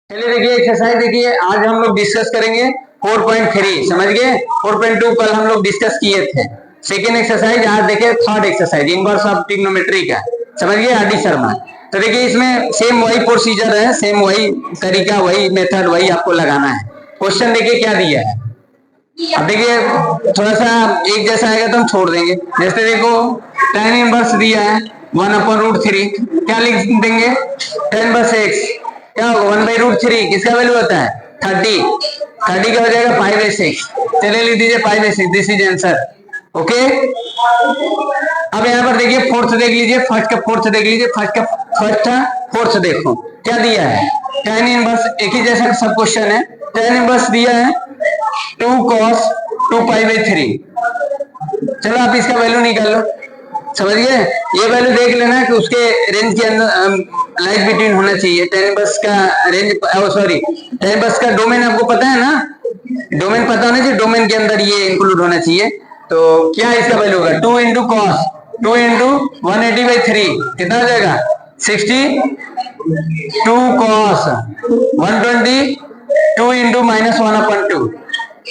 चलिए देखिए एक्सरसाइज देखिए, आज हम लोग डिस्कस करेंगे 4.3। समझ गए? 4.2 कल हम लोग डिस्कस किए थे। सेकेंड एक्सरसाइज आज देखिए, third exercise inverse of trigonometry का। समझ गए? आरडी शर्मा। तो देखिए इसमें सेम वही प्रोसीजर है, सेम वही तरीका, वही मेथड, वही आपको लगाना है। क्वेश्चन देखिए क्या दिया है। अब देखिए थोड़ा सा एक जैसा आएगा तो हम छोड़ देंगे। जैसे देखो tan इनवर्स दिया है 1/√3, क्या लिख देंगे? tan बस x क्या होगा? 1/√3 किसका वैल्यू होता है? 30 का हो जाएगा π/6। चलिए लिख दीजिए π/6। This is answer. ओके, अब यहाँ पर देखिए फोर्थ देख लीजिए, फर्स्ट का फोर्थ देख लीजिए, फर्स्ट था फोर्थ देखो क्या दिया है। tan इनवर्स एक ही जैसा सब क्वेश्चन है। tan इनवर्स दिया है 2 cos 2π/3। चलो आप इसका वैल्यू निकाल लो। समझ गए? ये वैल्यू देख लेना कि उसके रेंज के अंदर लाइक बिटवीन होना चाहिए। tan इनवर्स का रेंज, सॉरी tan इनवर्स का डोमेन आपको पता है ना? डोमेन पता होना चाहिए, डोमेन के अंदर ये इंक्लूड होना चाहिए। तो क्या इसका वैल्यू होगा? 2 इंटू कॉस 2 इंटू 180/3 कितना हो जाएगा? 62 cos 120 2 इंटू -1/2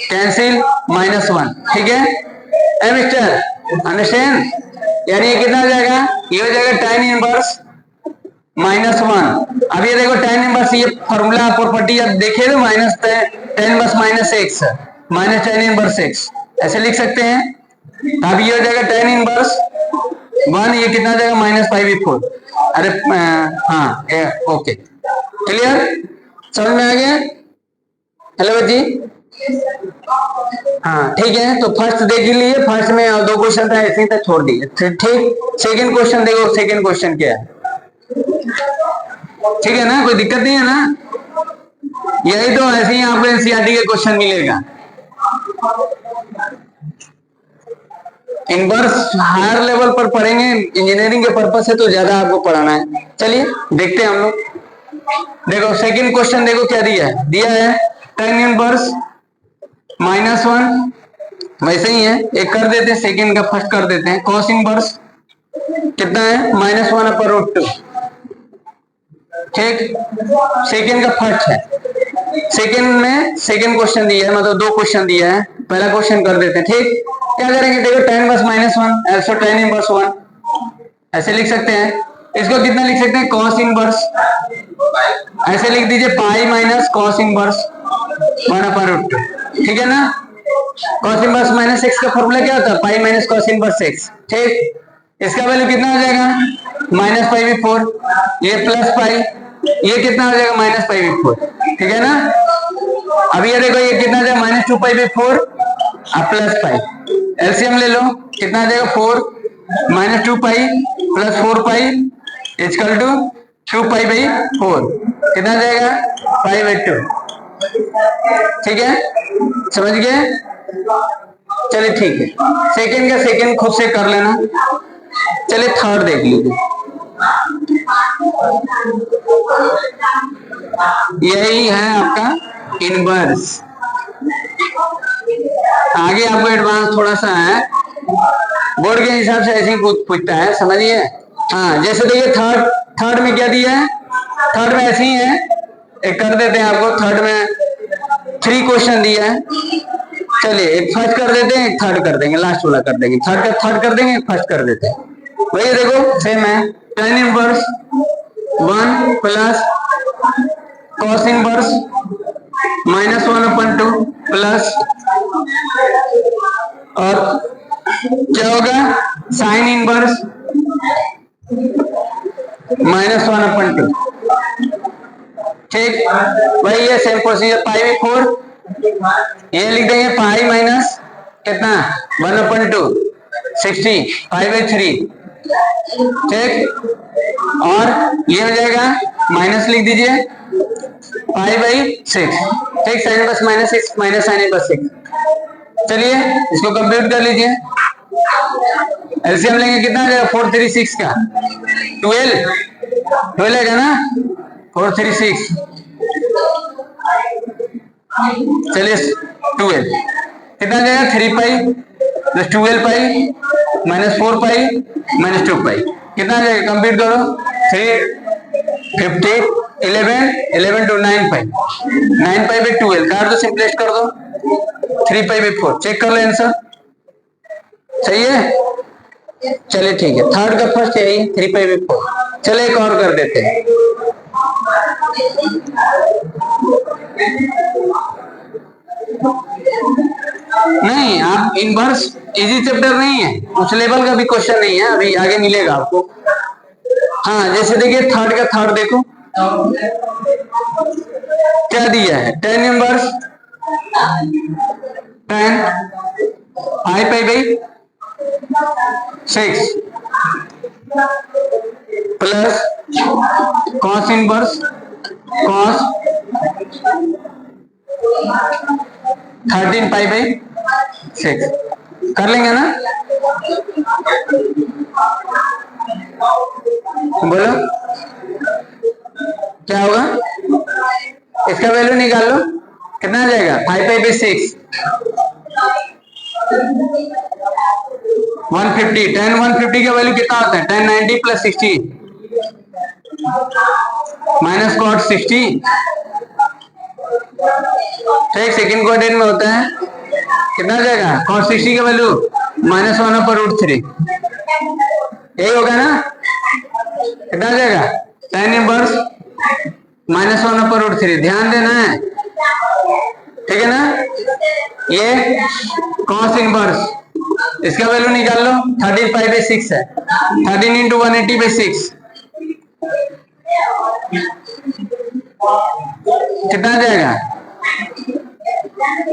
कैंसिल -1। ठीक है मिस्टर, अंडरस्टैंड? यानी ये कितना हो जाएगा? ये हो जाएगा tan इनवर्स -1। अब ये देखो tan इनवर्स, ये फॉर्मूला प्रॉपर्टी अब देखिए तो tan inverse -x minus tan inverse x ऐसे लिख सकते हैं। अब ये हो जाएगा tan इनवर्स 1, ये कितना हो जाएगा? -π/4। अरे हाँ ओके, क्लियर? समझ में आ गया? हेलो जी, हाँ ठीक है। तो फर्स्ट देख लीजिए, फर्स्ट में 2 क्वेश्चन था, ऐसे ही तक छोड़ दिए। ठीक, सेकंड क्वेश्चन देखो, सेकंड क्वेश्चन क्या है? ठीक है ना, कोई दिक्कत नहीं है ना? यही तो ऐसे ही आपको एनसीईआरटी के क्वेश्चन मिलेगा। इनवर्स हायर लेवल पर पढ़ेंगे, इंजीनियरिंग के पर्पज से तो ज्यादा आपको पढ़ाना है। चलिए देखते हैं हम लोग। देखो सेकंड क्वेश्चन देखो क्या दिया है। दिया है tan इनवर्स -1, वैसे ही है, एक कर देते हैं, सेकंड का फर्स्ट कर देते हैं। cos इनवर्स कितना है? -1/√2। ठीक, सेकंड का फर्स्ट है। सेकंड में सेकंड क्वेश्चन दिया है, मतलब 2 क्वेश्चन दिया है। पहला क्वेश्चन कर देते हैं। ठीक, क्या करेंगे? देखो tan इनवर्स -1 ऐसे tan इनवर्स 1 ऐसे लिख सकते हैं। इसको कितना लिख सकते हैं? cos इनवर्स ऐसे लिख दीजिए, पाई माइनस cos इनवर्स 1/√2। ठीक है ना? cos इनवर्स -x का फॉर्मूला क्या होता है? Pi minus cos inverse x। ठीक, इसका वैल्यू कितना हो जाएगा? -π/4। ये प्लस पाई, ये कितना हो जाएगा? -π/4। ठीक है ना? अब ये देखो ये कितना हो जाएगा? -2π/4 और प्लस पाई। एलसीएम ले लो, कितना हो जाएगा? 4 -2π प्लस 4π इक्वल टू 2π/4 कितना हो जाएगा? π/2। ठीक है, समझ गए? चलिए ठीक है, सेकंड का सेकंड खुद से कर लेना। चलिए थर्ड देख लीजिए। यही है आपका इनवर्स। आगे आपको एडवांस थोड़ा सा है, बोर्ड के हिसाब से ऐसे ही पूछता है, समझिए। हाँ जैसे देखिए थर्ड में क्या दिया है? थर्ड में ऐसे ही है, एक कर देते हैं आपको। थर्ड में 3 क्वेश्चन दिया है। चलिए एक फर्स्ट कर देते हैं, एक थर्ड कर देंगे, लास्ट वाला कर देंगे। थर्ड कर देंगे, फर्स्ट कर देते हैं। वही देखो सेम है, tan inverse 1 plus cos inverse -1/2 plus, और क्या होगा? sin inverse -1/2। ठीक, वही है सेम प्रोसीजर। π/4 ये लिख देंगे, पाई माइनस कितना? 1/2 60 π/3। ठीक, और ये हो जाएगा माइनस लिख दीजिए π/6। ठीक, sin inverse -6 minus sin inverse 6। चलिए इसको कंप्लीट कर लीजिए। एलसीएम लेंगे, कितना आ जाएगा? 4 3 6 का 12 है ना? 4 3 6, चलिए 12 कितना आ जाएगा? 3π प्लस 12π माइनस 4π माइनस 2π कितना आ जाएगा? कंप्लीट करो। 3 50 11 11 टू 9 पाई 9 पाई बाई 12 काट दो, सिंपलेस्ट कर दो, 3 पाई बाई 4 चेक कर लो आंसर सही है। चलिए ठीक है, थर्ड का फर्स्ट यही 3 पाई बाई 4। चलो एक और कर देते हैं। नहीं आप इनवर्स इजी चैप्टर नहीं है, उस लेवल का भी क्वेश्चन नहीं है, अभी आगे मिलेगा आपको। हाँ जैसे देखिए थर्ड का थर्ड देखो क्या दिया है, 10 inverse 10 5 pi by 6 plus cos inverse cos 13 pi by 6 कर लेंगे ना, बोलो क्या होगा, इसका वैल्यू निकाल लो कितना आ जाएगा, 5 पाई बाई 6 150 10 150 का वैल्यू कितना होता है 10 90 प्लस 60 माइनस कॉट 60 ठीक, सेकेंड क्वाड्रेंट में होता है कितना आ जाएगा कॉट 60 का वैल्यू -1/√3 यही होगा ना, कितना आ जाएगा tan इनवर्स -1/√3 ध्यान देना है ठीक है ना। ये cos इनवर्स इसका वैल्यू निकाल लो 13 पाई बाई 6 है, 13 इंटू 180 बाई 6 कितना आ जाएगा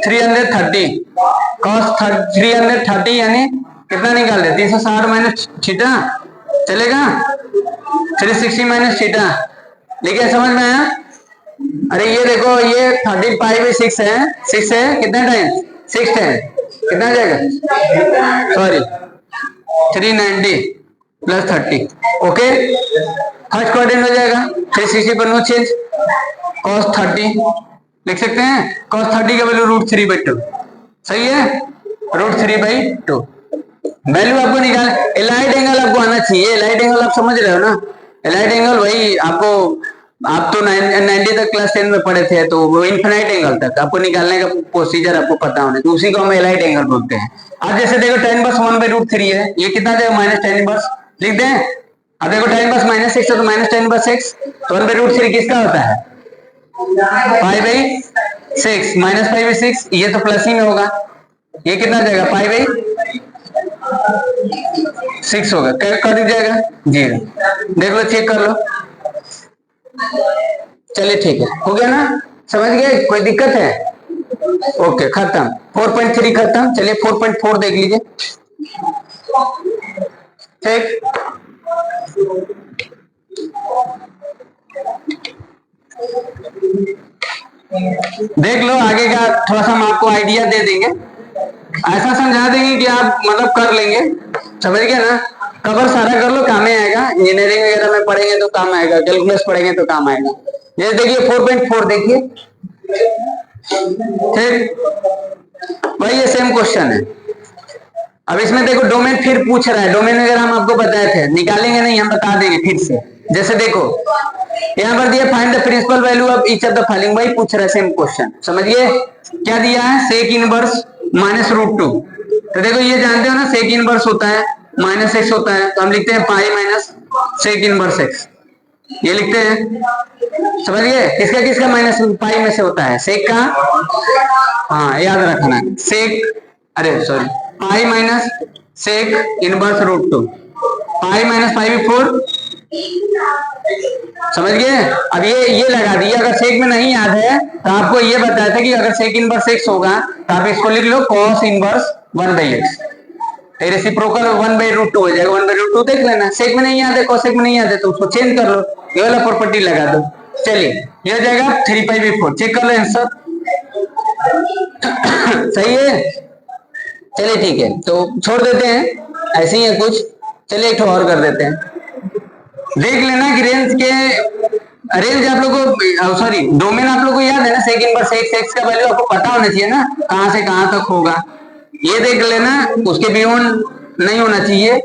330 cos 330 यानी कितना निकाल दे 360 माइनस थीटा चलेगा 360 माइनस थीटा, लेकिन समझ में आया। अरे ये देखो ये 13 पाई बाई 6 है, 6 है कितना टाइम 6 10 कितना आ जाएगा sorry 390 plus 30 okay, first quadrant हो जाएगा 360 पर नो चेंज, cos 30 लिख सकते हैं, cos 30 का वैल्यू √3/2 सही है, √3/2 वैल्यू आपको निकाल, एलाइड एंगल आपको आना चाहिए, एलाइड एंगल आप समझ रहे हो ना, एलाइड एंगल वही आपको, आप तो 90 तक क्लास 10 में पढ़े थे तो वो इन्फिनाइट एंगल तक आपको निकालने का प्रोसीजर आपको पता होना, तो उसी को हम एलाइड एंगल बोलते हैं। अब जैसे देखो tan इनवर्स 1/√3 है, ये कितना जाएगा -tan इनवर्स लिख दें, अब देखो tan इनवर्स -6 है तो -tan इनवर्स 6 तो 1/√3 किसका होता है 5 बाई 6 माइनस 5 बाई 6, ये तो प्लस ही में होगा, ये कितना जाएगा 5 बाई 6 होगा, कर दीजिएगा 0, देख लो चेक कर लो, चलिए ठीक है हो गया ना, समझ गए, कोई दिक्कत है ओके खत्म, 4.3 खत्म। चलिए 4.4 देख लीजिए ठीक, देख लो आगे का थोड़ा सा हम आपको आइडिया दे देंगे, ऐसा समझा देंगे कि आप मतलब कर लेंगे, समझ गए ना, कवर सारा कर लो काम में आएगा, इंजीनियरिंग वगैरह में पढ़ेंगे तो काम आएगा, कैलकुलस पढ़ेंगे तो काम आएगा। ये देखिए 4.4 देखिए ठीक, भाई ये सेम क्वेश्चन है, अब इसमें देखो डोमेन फिर पूछ रहा है, डोमेन वगैरह हम आपको बताए थे, निकालेंगे नहीं हम बता देंगे फिर से, जैसे देखो यहाँ पर दिया find the principal value of each of the following, वही पूछ रहा है सेम क्वेश्चन, समझिए क्या दिया है सेक इनवर्स -√2, तो देखो ये जानते हो ना सेक इनवर्स होता है -x होता है, तो हम लिखते हैं pi minus sec inverse x, ये लिखते हैं, समझिए किसका किसका माइनस पाई में से होता है सेक का, हाँ याद रखना सेक, अरे sorry pi minus sec inverse √2, pi minus pi भी 4, समझ गए। अब ये लगा दिया, अगर सेक में नहीं याद है तो आपको ये बताया था कि अगर सेक इनवर्स x होगा तो आप इसको लिख लो cos इनवर्स 1/x, रेसिप्रोकल 1/√2 हो जाएगा, 1/√2 देख लेना, सेक में नहीं याद है cosec में नहीं याद है तो उसको चेंज कर लो, ये वाला प्रॉपर्टी लगा दो, चलिए ये हो जाएगा 3π/4, चेक कर लो आंसर सही है, चलिए ठीक है तो छोड़ देते हैं, ऐसे ही है कुछ, चलिए एक और कर देते हैं, देख लेना कि रेंज आप लोगों को, सॉरी डोमेन आप लोगों को याद है ना, सेक इनवर्स x का वैल्यू आपको पता होना चाहिए ना, कहां से कहां तक होगा, ये देख लेना, उसके बियॉन्ड नहीं होना चाहिए,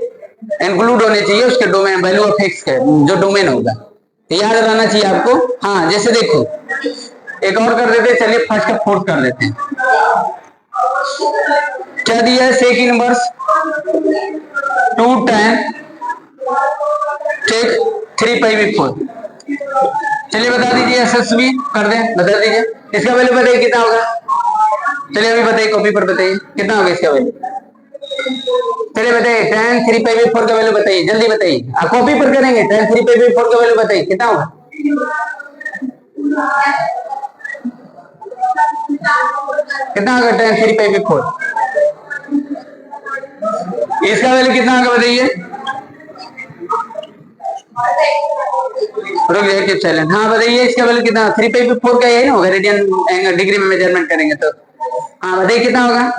इंक्लूड होने चाहिए उसके डोमेन वैल्यू ऑफ x के जो डोमेन होगा, याद रहना चाहिए आपको। हाँ जैसे देखो एक और कर देते हैं, चलिए फर्स्ट का फोर्थ कर देते हैं। क्या दिया है, सेक इनवर्स 2 tan ठीक 3π/4। चलिए बता दीजिए, एसएसबी कर दें, बता दीजिए इसका वैल्यू बताइए कितना होगा। चलिए अभी बताइए, कॉपी पर बताइए कितना होगा इसका वैल्यू। चलिए बताइए tan 3π/4 का वैल्यू बताइए, जल्दी बताइए। आप कॉपी पर करेंगे, tan 3π/4 का वैल्यू बताइए कितना होगा। कितना होगा tan 3π/4, इसका वैल्यू कितना होगा बताइए। रुक जाइए चैलेंज, हाँ बताइए इसका वैल्यू कितना। 3π/4 का यही ना होगा, रेडियन एंगल डिग्री में मेजरमेंट करेंगे तो। हाँ बताइए कितना होगा।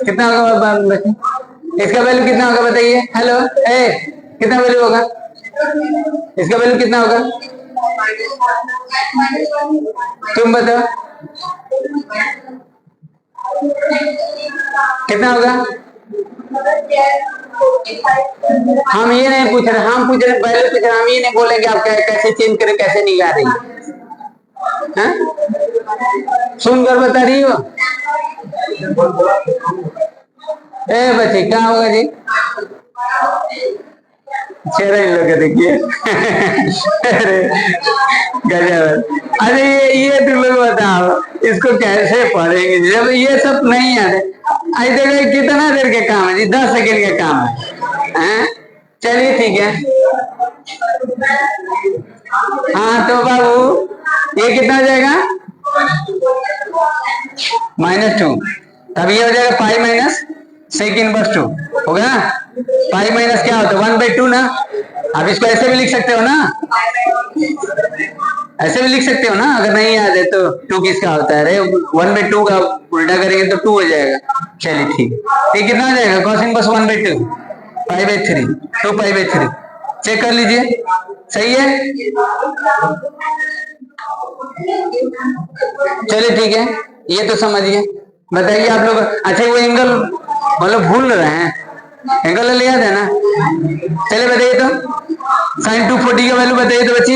कितना होगा इसका वैल्यू कितना होगा बताइए। हेलो कितना वैल्यू होगा इसका, वैल्यू कितना होगा तुम बताओ कितना होगा। हम ये नहीं पूछ रहे, हम पूछ रहे वैल्यू पूछ रहे, हम ये नहीं बोलेंगे आप कैसे चेंज करें कैसे नहीं गा रही है, सुनकर बता रही हो। बच्चे क्या होगा जी, चेहरा इन लोग देखिए अरे गजब। अरे ये तुम लोग बताओ इसको कैसे पढ़ेंगे जब ये सब नहीं याद है। आई देखो कितना देर का काम है जी, 10 सेकेंड का काम है। चलिए ठीक है। हाँ तो बाबू ये कितना हो जाएगा -2, तब ये हो जाएगा पाई माइनस सेक इनवर्स 2 होगा। पाई माइनस क्या होता है 1/2 ना। आप इसको ऐसे भी लिख सकते हो ना, ऐसे भी लिख सकते हो ना, अगर नहीं याद है तो 2 किसका होता है। अरे 1/2 का उल्टा करेंगे तो 2 हो जाएगा। चलिए ठीक, ये कितना हो जाएगा cos इनवर्स 1/2 π/3 2π/3। चेक कर लीजिए सही है। चलिए ठीक है, ये तो समझ गए। बताइए आप लोग, अच्छा वो एंगल मतलब भूल रहे हैं, एंगल ले याद है ना। चलिए बताइए तो sin 240 का वैल्यू बताइए तो बच्ची।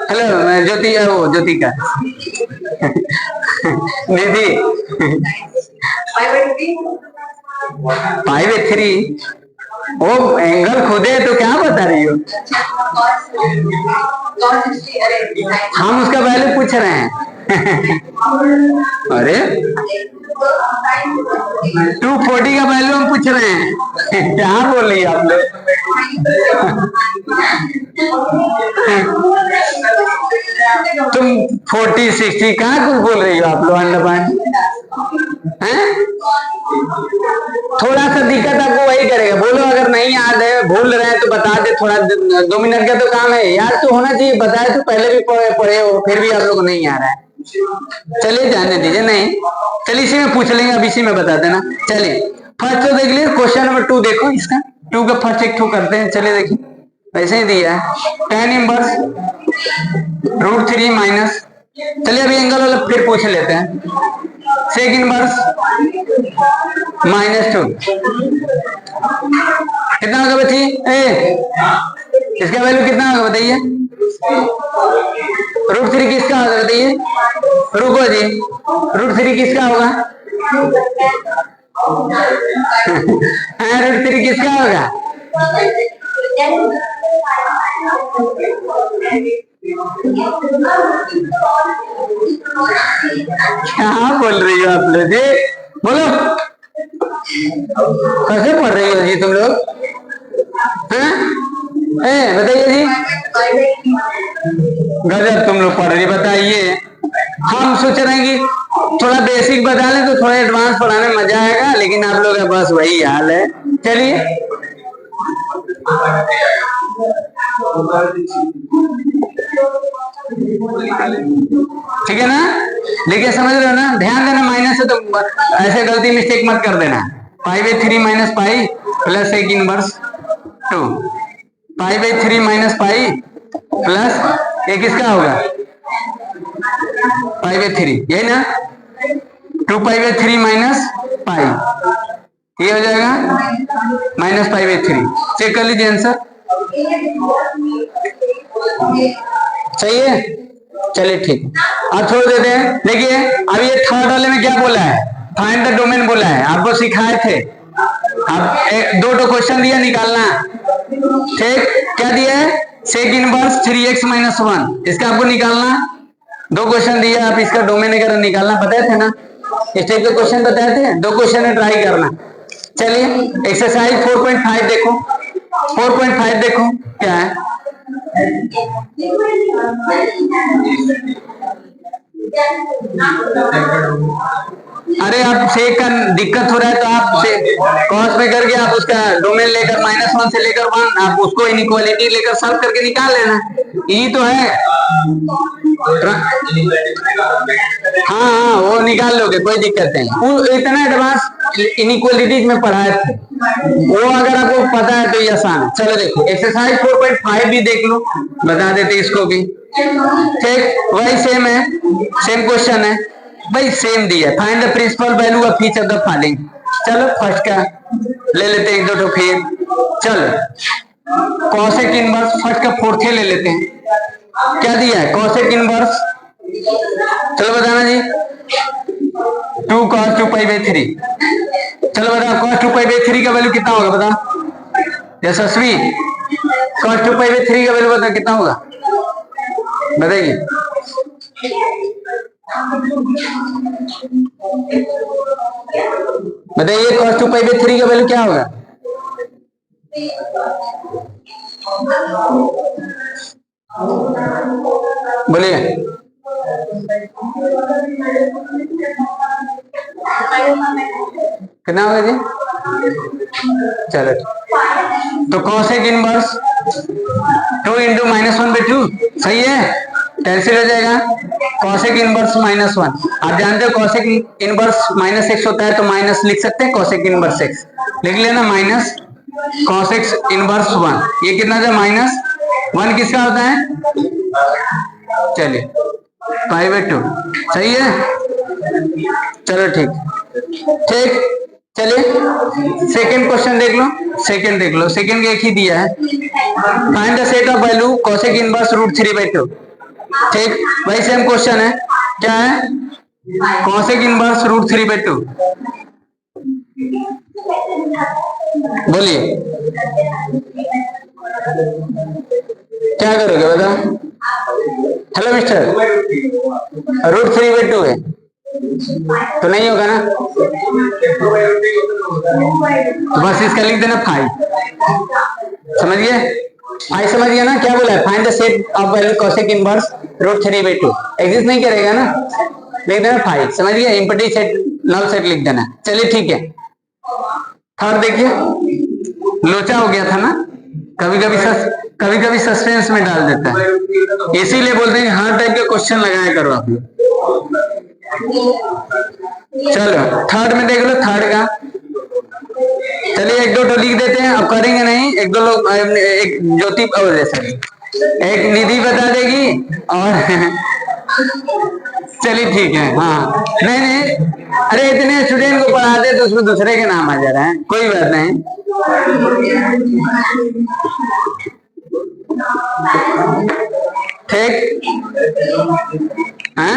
हेलो ज्योति, वो ज्योति का निधि π/3 वो एंगल खुद है तो क्या बता रही हो। हम उसका वैल्यू पूछ रहे हैं अरे 240 का वैल्यू हम पूछ रहे हैं क्या बोल रही है आप लोग तुम 40-60 कहाँ कुछ बोल रही हो आप लोग अंडरपान हैं। थोड़ा सा दिक्कत आपको वही करेगा, बोलो अगर नहीं याद है भूल रहे हैं तो बता दे, थोड़ा 2 मिनट का तो काम है, याद तो होना चाहिए। बताए तो पहले भी पढ़े हो, फिर भी आप लोग को नहीं आ रहा है। चलिए जाने दीजिए, नहीं चलिए इसी में पूछ लेंगे, अब इसी में बता देना। चलिए फर्स्ट तो देख लीजिए, क्वेश्चन नंबर 2 देखो, इसका 2 का फर्स्ट एक 2 करते हैं। चलिए देखिए वैसे ही दिया है tan इनवर्स √3 माइनस, चलिए अभी एंगल वाला फिर पूछ लेते हैं, सेक इनवर्स -2 कितना होगा बच्ची। इसका वैल्यू कितना होगा बताइए। √3 किसका होगा बताइए, रुको जी √3 किसका होगा √3 किसका होगा। क्या बोल रही हो आप लोग जी, बोलो कैसे पढ़ रही हो जी तुम लोग बताइए जी। गजब तुम लोग पढ़ रही, बताइए। हम सोच रहे हैं कि थोड़ा बेसिक बता लें तो थोड़ा एडवांस पढ़ाने में मजा आएगा, लेकिन आप लोग का बस वही हाल है। चलिए ठीक है ना, लेकिन समझ रहे हो ना, ध्यान देना माइनस है तो ऐसे गलती मिस्टेक मत कर देना। π/3 minus pi plus sec inverse 2, π/3 minus pi plus एक किसका होगा π/3, यही ना 2π/3 माइनस पाई, ये हो जाएगा -π/3। चेक कर लीजिए आंसर, सही है। चलिए ठीक, अब छोड़ देते हैं। देखिए अब ये थर्ड वाले में क्या बोला है, फाइंड द डोमेन बोला है, आपको सिखाए थे। अब दो क्वेश्चन दिया निकालना, ठीक। क्या दिया है, सेक इनवर्स 3x - 1, इसका आपको निकालना। दो क्वेश्चन दिया, आप इसका डोमेन अगर निकालना बताए थे ना, इस टाइप के क्वेश्चन बताए थे। दो क्वेश्चन में ट्राई करना। चलिए एक्सरसाइज 4.5 देखो, 4.5 देखो क्या है। अरे आप सेक का दिक्कत हो रहा है तो आप कॉस में करके आप उसका डोमेन लेकर -1 से लेकर 1 आप उसको इनइक्वालिटी लेकर सॉल्व करके निकाल लेना, यही तो है। हाँ हाँ वो निकाल लोगे, कोई दिक्कत नहीं। वो इतना एडवांस इनइक्वालिटीज में पढ़ाए थे, वो अगर आपको पता है तो ये आसान है। चलो देखो एक्सरसाइज 4.5 भी देख लो, बता देते इसको भी, ठीक। वही सेम है, सेम क्वेश्चन है भाई, सेम दिया। Find the principal value of each of the following. चलो फर्स्ट का ले लेते हैं, एक दो फिर चलो कॉसेक इनवर्स, फर्स्ट का फोर्थ ले लेते हैं। क्या दिया है, कॉसेक इनवर्स, चलो बताना जी, 2 cos 2π/3। चलो बताओ cos 2π/3 का वैल्यू कितना होगा, बताओ यशस्वी, cos 2π/3 का वैल्यू बताओ कितना होगा, बताइए। बताइए cos 2π/3 का वैल्यू क्या होगा, बोलिए। कितना होगा जी, चलो तो कॉसेक इनवर्स 2 × -1/2, सही है, कैंसिल हो जाएगा। कॉसेक इनवर्स -1, आप जानते हो कॉसेक इनवर्स -x होता है, तो माइनस लिख सकते हैं, कॉसेक इनवर्स x लिख लेना, माइनस कॉसेक इनवर्स 1, ये कितना था -1, किसका होता है, चलिए π/2, सही है। चलो ठीक ठीक, चलिए सेकंड क्वेश्चन देख लो, सेकंड देख लो, सेकंड के एक ही दिया है, find the set of value cosec inverse √3/2, ठीक। वही सेम क्वेश्चन है, क्या है, कॉसेक इनवर्स √3/2, बोलिए क्या करोगे बताओ। हेलो मिस्टर, √3/2 है तो नहीं होगा ना, तो बस इसका लिख देना 5, समझ गए, 5 समझ गया ना। क्या बोला है, find the set of value cosec inverse √3/2, exist नहीं करेगा ना, लिख देना 5, समझ गया, इम्पटी सेट नल सेट लिख देना। चलिए ठीक है, थर्ड देखिए, लोचा हो गया था ना, कभी कभी सस्पेंस में डाल देता है, इसीलिए बोलते हैं हर टाइप के क्वेश्चन लगाया करो आप लोग। चलो थर्ड में देख लो, थर्ड का चलिए एक दो तो लिख देते हैं, अब करेंगे नहीं, एक दो लोग, एक ज्योति एक निधि बता देगी और चलिए ठीक है, हाँ नहीं अरे इतने स्टूडेंट को पढ़ाते तो उसमें दूसरे के नाम आ जा रहे हैं, कोई बात नहीं। ठीक है,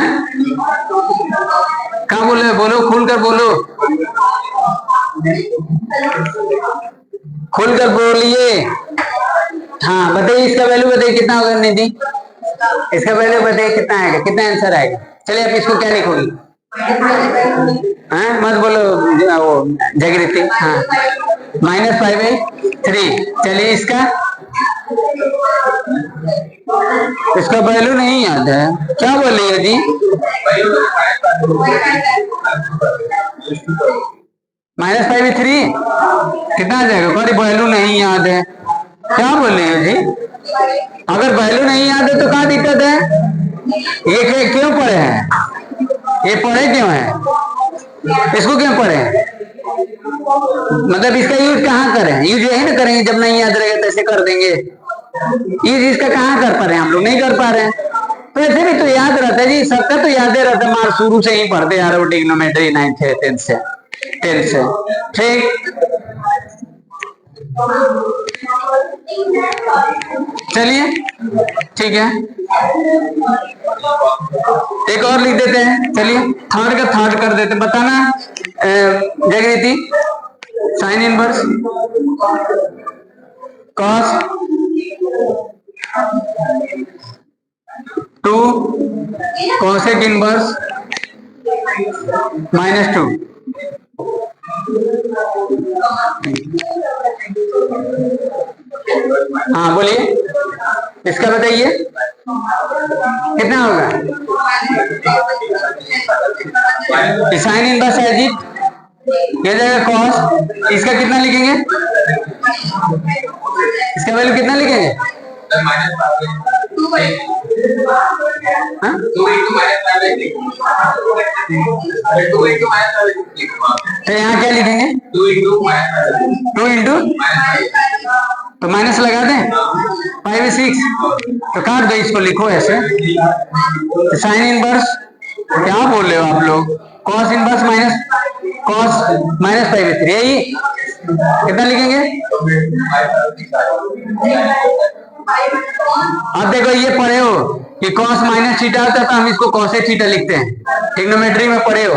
क्या बोल रहे, बोलो खुलकर बोलो, खुलकर बोलिए। हाँ बताइए, इसका वैल्यू बताइए कितना होगा निधि, इसका वैल्यू बताइए कितना आएगा, कितना आंसर आएगा। चलिए आप इसको क्या लिखोगी, हाँ मत बोलो वो जागृति, हाँ -π/3। चलिए इसका वैल्यू नहीं याद है, क्या बोल रही है जी, -π/3 कितना आ जाएगा, कोई वैल्यू नहीं याद है, क्या बोल रही हो जी। अगर वैल्यू नहीं याद है तो क्या दिक्कत है, ये क्यों पढ़े हैं, ये पढ़े क्यों है, इसको क्यों पढ़े हैं, मतलब इसका यूज कहाँ करें, यूज यही ना करेंगे, जब नहीं याद रहेगा तो ऐसे कर देंगे, यूज इसका कहाँ कर पा रहे हैं हम लोग, नहीं कर पा रहे हैं। तो ऐसे भी तो याद रहता है जी, सबका तो याद रहता है, मार शुरू से ही पढ़ते आ रहे हो, ट्रिग्नोमेट्री 9th 10th से, 10 से। ठीक, चलिए ठीक है, एक और लिख देते हैं। चलिए थर्ड का थर्ड कर देते हैं। बताना जगनीति, sine inverse cos 2 cosec inverse -2। हाँ बोलिए, इसका बताइए कितना होगा। साइन इनवर्स है जी, ये जाएगा कॉस, इसका कितना लिखेंगे, इसका वैल्यू कितना लिखेंगे। तो यहाँ क्या लिखेंगे, 2 इंटू, तो माइनस लगा दें, 5 6, तो काट दो इसको, लिखो ऐसे। साइन इनवर्स क्या बोल रहे हो आप लोग, cos inverse minus cos minus 5/3, यही कितना लिखेंगे। अब देखो ये पढ़े हो कि कॉस माइनस थीटा होता है तो हम इसको कॉसेक थीटा लिखते हैं, ट्रिग्नोमेट्री में पढ़े हो।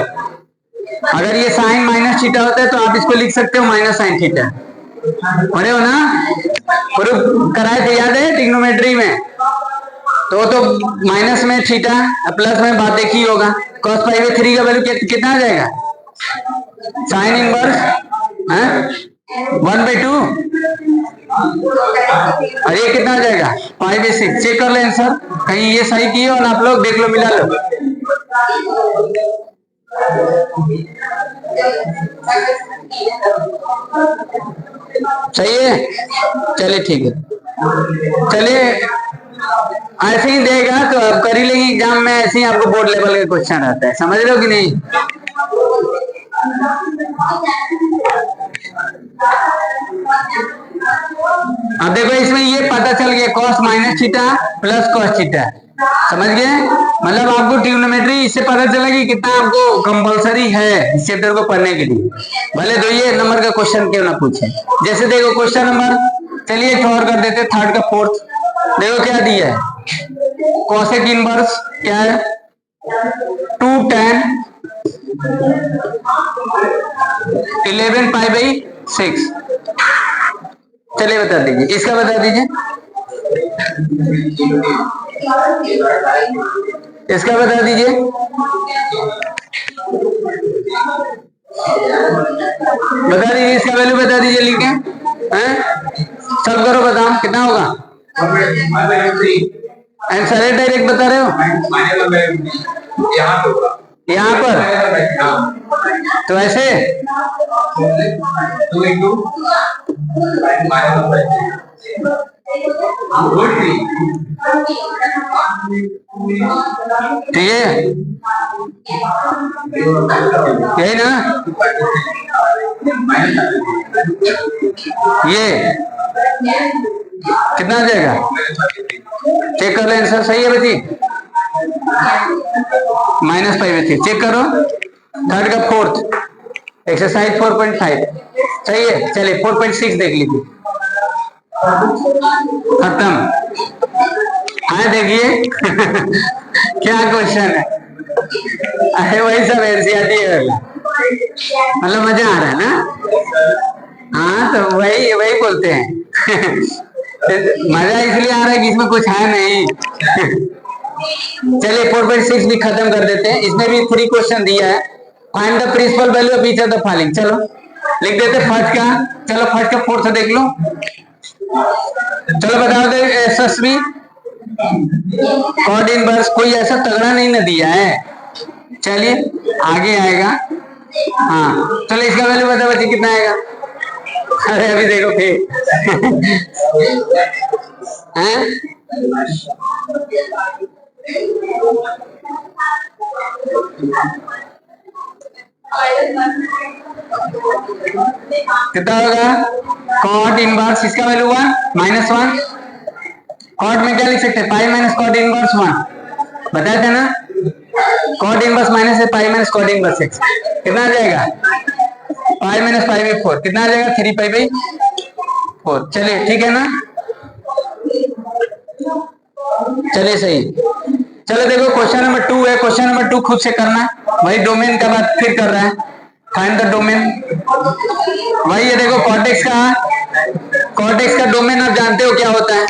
अगर ये साइन माइनस थीटा होता है तो आप इसको लिख सकते हो माइनस साइन थीटा, पढ़े हो ना, प्रूफ कराए थे, याद है ट्रिग्नोमेट्री में। तो माइनस में थीटा, प्लस में बात देखी होगा। कॉस 5/3 का वैल्यू कितना आ जाएगा, साइन इनवर्स 1/2, और ये कितना आ जाएगा 5/6। चेक कर ले आंसर, कहीं ये सही किए और आप लोग देख लो, मिला लो। सही है, चलिए ठीक है, चलिए ऐसे ही देगा तो आप कर ही लेंगे एग्जाम में, ऐसे ही आपको बोर्ड लेवल का क्वेश्चन रहता है, समझ रहे हो कि नहीं। अब देखो इसमें ये पता चल गया cos minus theta plus cos theta, समझ गए। मतलब आपको ट्रिग्नोमेट्री इससे पता चला कि कितना आपको कंपलसरी है इस चैप्टर को पढ़ने के लिए, भले 2 नंबर का क्वेश्चन क्यों ना पूछे। जैसे देखो क्वेश्चन नंबर, चलिए एक और कर देते, थर्ड का फोर्थ। देखो क्या दिया है, कोसेक इनवर्स क्या है, 2 tan 11 π/6। चलिए बता दीजिए, इसका बता दीजिए, इसका बता दीजिए, बता दीजिए इसका वैल्यू बता दीजिए लिख के, हैं सब करो, बताओ कितना होगा। आंसर है, डायरेक्ट बता रहे हो यहाँ पर, तो ऐसे ठीक है, यही ना, ये कितना आ जाएगा, चेक कर ले आंसर, सही है बेटी, -5/3। चेक करो थर्ड का फोर्थ, एक्सरसाइज 4.5 सही है। चलिए 4.6 देख लीजिए, खत्म। हाँ देखिए क्या क्वेश्चन है, अरे वही सब एनसीईआरटी है, मतलब मजा आ रहा है ना। हाँ तो वही बोलते हैं मजा इसलिए आ रहा है कि इसमें कुछ है नहीं चलिए 4.6 भी खत्म कर देते हैं, इसमें भी 3 क्वेश्चन दिया है। Find the principal value of each of the following, चलो लिख देते फर्स्ट का, चलो फर्स्ट का फोर्थ देख लो, चलो बताओ दे एसएसबी कॉर्ड इनवर्स, कोई ऐसा तगड़ा नहीं ना दिया है, चलिए आगे आएगा। हाँ चलो इसका वैल्यू बता बच्चे कितना आएगा, अरे अभी देखो फिर हैं कितना होगा कॉट इनवर्स, इसका वैल्यू 1 -1, कॉट में क्या लिख सकते हैं पाई माइनस कॉट इनवर्स 1, बताया था ना, कॉट इनवर्स माइनस है पाई माइनस कॉट इनवर्स 6, कितना आ जाएगा 5 - 5 में 4 कितना आ जाएगा 3π/4। चलिए ठीक है ना, चलिए सही। चलो देखो क्वेश्चन नंबर 2 है, क्वेश्चन नंबर 2 खुद से करना, वही डोमेन का बात फिर कर रहा है, फाइंड द डोमेन। वही ये देखो कॉट एक्स का डोमेन आप जानते हो क्या होता है,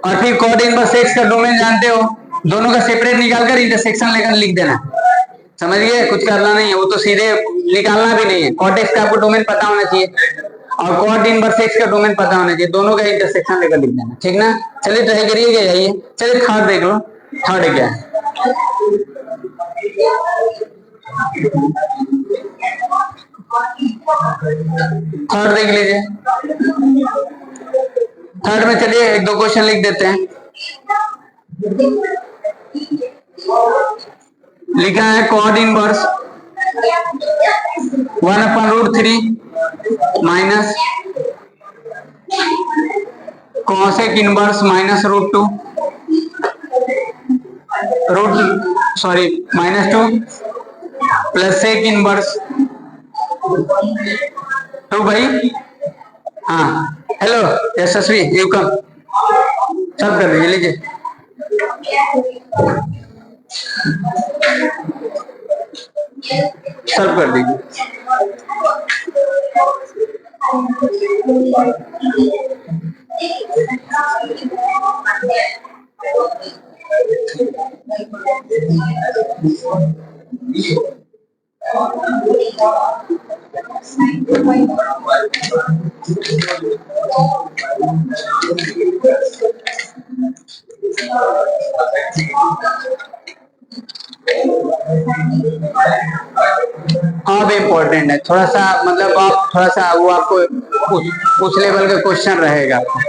और फिर कॉट इनवर्स एक्स का डोमेन जानते हो, दोनों का सेपरेट निकालकर इंटरसेक्शन लेकर लिख देना, समझ गए, कुछ करना नहीं है, वो तो सीधे निकालना भी नहीं है। कॉट एक्स का आपको डोमेन पता होना चाहिए और कॉट इनवर्स एक्स का डोमेन पता होना चाहिए, दोनों का इंटरसेक्शन लेकर लिख देना, ठीक ना। चलिए ट्राई करिएगा, जाइए। चलिए थर्ड देख लो, थर्ड क्या है, थर्ड देख लीजिए। थर्ड में चलिए एक दो क्वेश्चन लिख देते हैं। लिखा है cot inverse 1/√3 minus cosec inverse -√2 -2 plus sec inverse 2 भाई। हाँ हेलो यशस्वी, यू कम, सब कर दीजिए, लीजिए। सब कर दीजिए। हाँ भी इम्पोर्टेंट है थोड़ा सा, मतलब आप थोड़ा सा वो आपको उस लेवल का क्वेश्चन रहेगा आपको।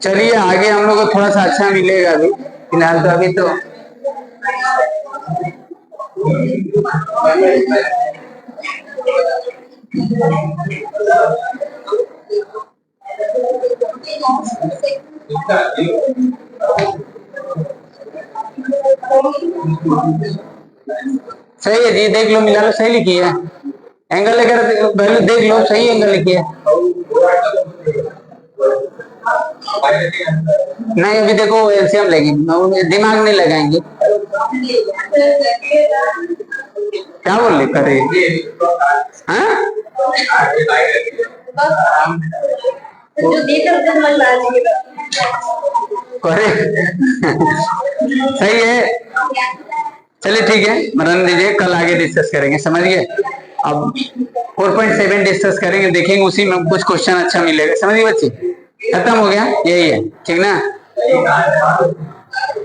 चलिए आगे हम लोग को थोड़ा सा अच्छा मिलेगा अभी, फिलहाल तो अभी तो सही है जी, देख लो मिला लो, सही लिखी है, एंगल लेकर वैल्यू देख लो, सही एंगल लिखी है। नहीं अभी देखो एलसीएम लेंगे, दिमाग नहीं लगाएंगे। क्या बोल रहे करे, सही है। चलिए ठीक है, रन दीजिए, कल आगे डिस्कस करेंगे, समझिए। अब 4.7 डिस्कस करेंगे, देखेंगे उसी में कुछ क्वेश्चन अच्छा मिलेगा, समझिए बच्चे। खत्म हो गया, यही है, ठीक ना।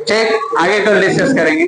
ठीक आगे कल डिस्कस करेंगे।